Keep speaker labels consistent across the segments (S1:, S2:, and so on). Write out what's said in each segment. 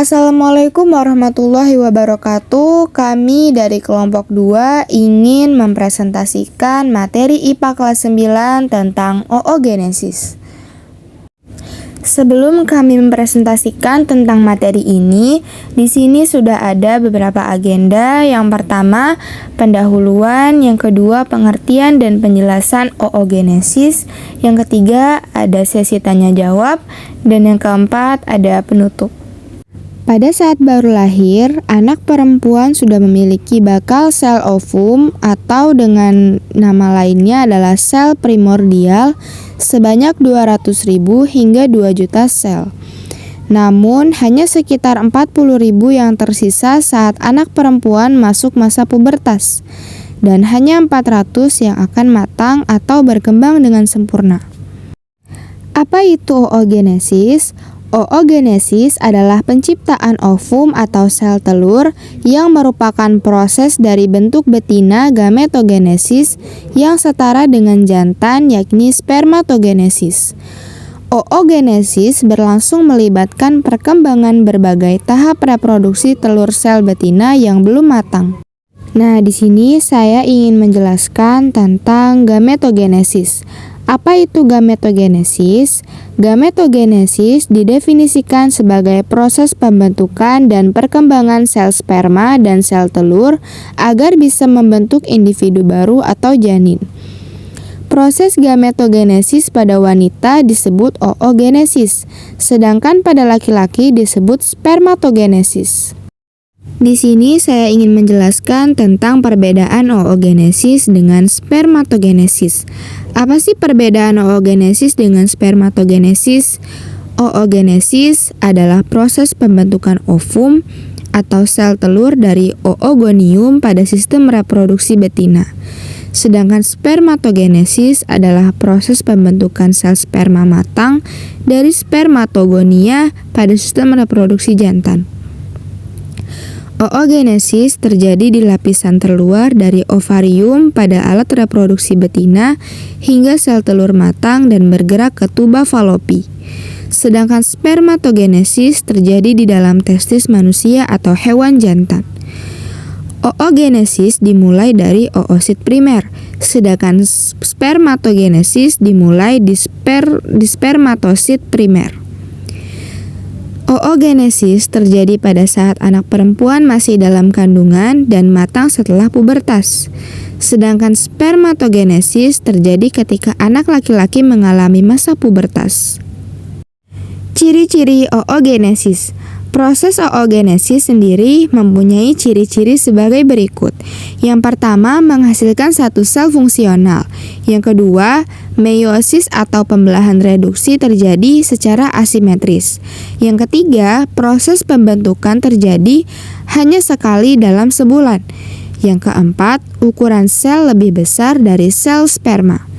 S1: Assalamualaikum warahmatullahi wabarakatuh. Kami dari kelompok 2 ingin mempresentasikan materi IPA kelas 9 tentang oogenesis. Sebelum kami mempresentasikan tentang materi ini, di sini sudah ada beberapa agenda. Yang pertama, pendahuluan, yang kedua, pengertian dan penjelasan oogenesis, yang ketiga, ada sesi tanya jawab, dan yang keempat, ada penutup. Pada saat baru lahir, anak perempuan sudah memiliki bakal sel ovum atau dengan nama lainnya adalah sel primordial sebanyak 200.000 hingga 2 juta sel. Namun, hanya sekitar 40.000 yang tersisa saat anak perempuan masuk masa pubertas dan hanya 400 yang akan matang atau berkembang dengan sempurna. Apa itu oogenesis? Oogenesis adalah penciptaan ovum atau sel telur yang merupakan proses dari bentuk betina gametogenesis yang setara dengan jantan yakni spermatogenesis. Oogenesis berlangsung melibatkan perkembangan berbagai tahap reproduksi telur sel betina yang belum matang. Nah, di sini saya ingin menjelaskan tentang gametogenesis. Apa itu gametogenesis? Gametogenesis didefinisikan sebagai proses pembentukan dan perkembangan sel sperma dan sel telur agar bisa membentuk individu baru atau janin. Proses gametogenesis pada wanita disebut oogenesis, sedangkan pada laki-laki disebut spermatogenesis. Di sini saya ingin menjelaskan tentang perbedaan oogenesis dengan spermatogenesis. Apa sih perbedaan oogenesis dengan spermatogenesis? Oogenesis adalah proses pembentukan ovum atau sel telur dari oogonium pada sistem reproduksi betina. Sedangkan spermatogenesis adalah proses pembentukan sel sperma matang dari spermatogonia pada sistem reproduksi jantan. Oogenesis terjadi di lapisan terluar dari ovarium pada alat reproduksi betina hingga sel telur matang dan bergerak ke tuba falopi. Sedangkan spermatogenesis terjadi di dalam testis manusia atau hewan jantan. Oogenesis dimulai dari oosit primer, sedangkan spermatogenesis dimulai di spermatosit primer. Oogenesis terjadi pada saat anak perempuan masih dalam kandungan dan matang setelah pubertas. Sedangkan spermatogenesis terjadi ketika anak laki-laki mengalami masa pubertas. Ciri-ciri oogenesis. Proses oogenesis sendiri mempunyai ciri-ciri sebagai berikut. Yang pertama, menghasilkan satu sel fungsional. Yang kedua, meiosis atau pembelahan reduksi terjadi secara asimetris. Yang ketiga, proses pembentukan terjadi hanya sekali dalam sebulan. Yang keempat, ukuran sel lebih besar dari sel sperma.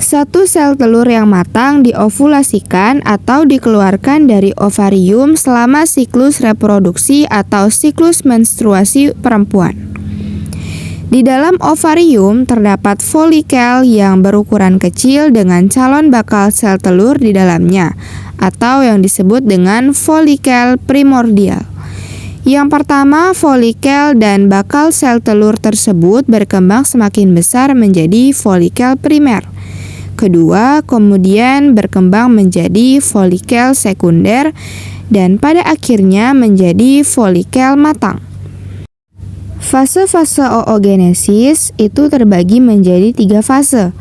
S1: Satu sel telur yang matang diovulasikan atau dikeluarkan dari ovarium selama siklus reproduksi atau siklus menstruasi perempuan. Di dalam ovarium terdapat folikel yang berukuran kecil dengan calon bakal sel telur di dalamnya, atau yang disebut dengan folikel primordial. Yang pertama, folikel dan bakal sel telur tersebut berkembang semakin besar menjadi folikel primer. Kedua, kemudian berkembang menjadi folikel sekunder dan pada akhirnya menjadi folikel matang. Fase-fase oogenesis itu terbagi menjadi 3 fase.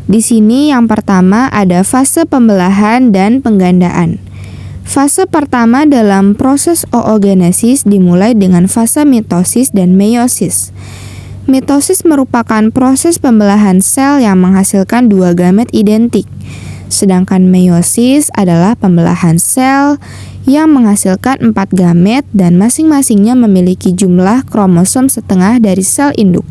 S1: Di sini yang pertama ada fase pembelahan dan penggandaan. Fase pertama dalam proses oogenesis dimulai dengan fase mitosis dan meiosis. Mitosis merupakan proses pembelahan sel yang menghasilkan 2 gamet identik. Sedangkan meiosis adalah pembelahan sel yang menghasilkan 4 gamet dan masing-masingnya memiliki jumlah kromosom setengah dari sel induk.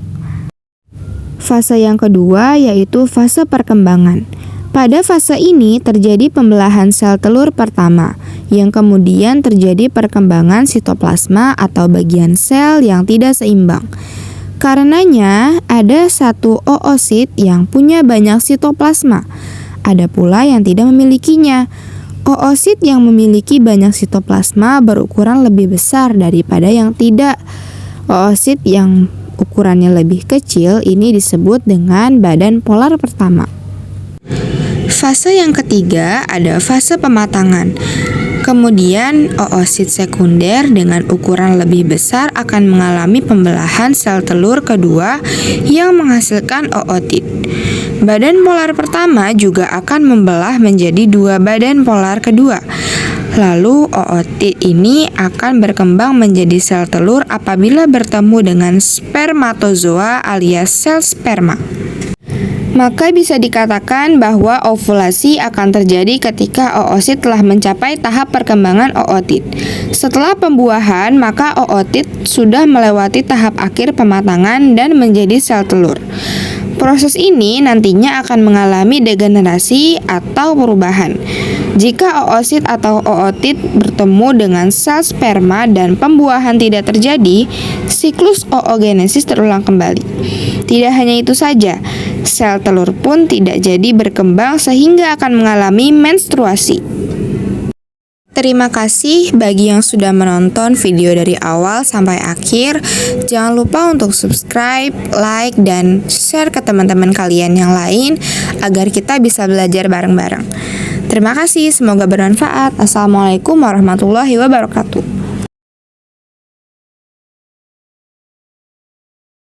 S1: Fase yang kedua yaitu fase perkembangan. Pada fase ini terjadi pembelahan sel telur pertama, yang kemudian terjadi perkembangan sitoplasma atau bagian sel yang tidak seimbang. Karenanya, ada satu oosit yang punya banyak sitoplasma, ada pula yang tidak memilikinya. Oosit yang memiliki banyak sitoplasma berukuran lebih besar daripada yang tidak. Oosit yang ukurannya lebih kecil ini disebut dengan badan polar pertama. Fase yang ketiga ada fase pematangan. Kemudian, oosit sekunder dengan ukuran lebih besar akan mengalami pembelahan sel telur kedua yang menghasilkan ootit. Badan polar pertama juga akan membelah menjadi dua badan polar kedua. Lalu, ootit ini akan berkembang menjadi sel telur apabila bertemu dengan spermatozoa alias sel sperma. Maka bisa dikatakan bahwa ovulasi akan terjadi ketika oosit telah mencapai tahap perkembangan ootit. Setelah pembuahan, maka ootit sudah melewati tahap akhir pematangan dan menjadi sel telur. Proses ini nantinya akan mengalami degenerasi atau perubahan. Jika oosit atau ootit bertemu dengan sel sperma dan pembuahan tidak terjadi, siklus oogenesis terulang kembali. Tidak hanya itu saja, sel telur pun tidak jadi berkembang sehingga akan mengalami menstruasi. Terima kasih bagi yang sudah menonton video dari awal sampai akhir. Jangan lupa untuk subscribe, like, dan share ke teman-teman kalian yang lain agar kita bisa belajar bareng-bareng. Terima kasih, semoga bermanfaat. Assalamualaikum warahmatullahi wabarakatuh.